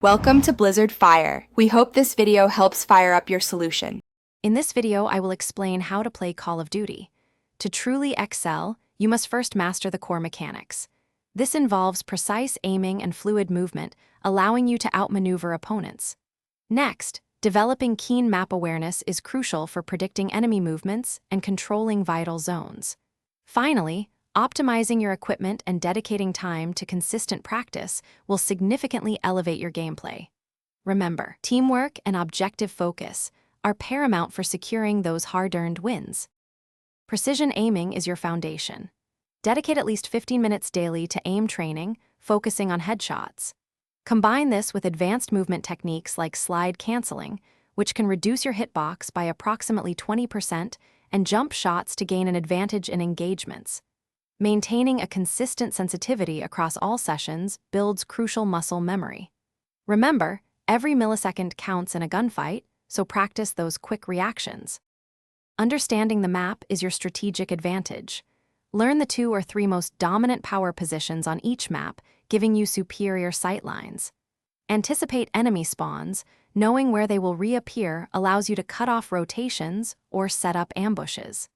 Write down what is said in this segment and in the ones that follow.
Welcome to Blizzard Fire. We hope this video helps fire up your solution. In this video, I will explain how to play Call of Duty. To truly excel, you must first master the core mechanics. This involves precise aiming and fluid movement, allowing you to outmaneuver opponents. Next, developing keen map awareness is crucial for predicting enemy movements and controlling vital zones. Finally, optimizing your equipment and dedicating time to consistent practice will significantly elevate your gameplay. Remember, teamwork and objective focus are paramount for securing those hard-earned wins. Precision aiming is your foundation. Dedicate at least 15 minutes daily to aim training, focusing on headshots. Combine this with advanced movement techniques like slide canceling, which can reduce your hitbox by approximately 20%, and jump shots to gain an advantage in engagements. Maintaining a consistent sensitivity across all sessions builds crucial muscle memory. Remember, every millisecond counts in a gunfight, so practice those quick reactions. Understanding the map is your strategic advantage. Learn the 2 or 3 most dominant power positions on each map, giving you superior sightlines. Anticipate enemy spawns. Knowing where they will reappear allows you to cut off rotations or set up ambushes.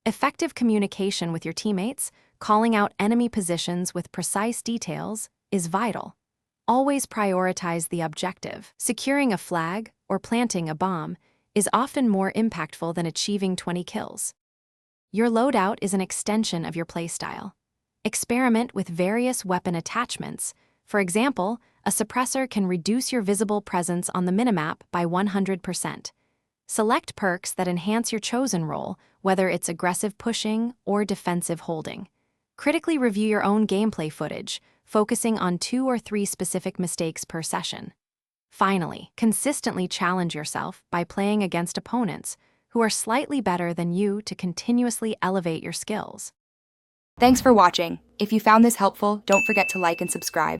Effective communication with your teammates, calling out enemy positions with precise details, is vital. Always prioritize the objective. Securing a flag or planting a bomb is often more impactful than achieving 20 kills. Your loadout is an extension of your playstyle. Experiment with various weapon attachments. For example, a suppressor can reduce your visible presence on the minimap by 100%. Select perks that enhance your chosen role, whether it's aggressive pushing or defensive holding. Critically review your own gameplay footage, focusing on 2 or 3 specific mistakes per session. Finally, consistently challenge yourself by playing against opponents who are slightly better than you to continuously elevate your skills. Thanks for watching. If you found this helpful, don't forget to like and subscribe.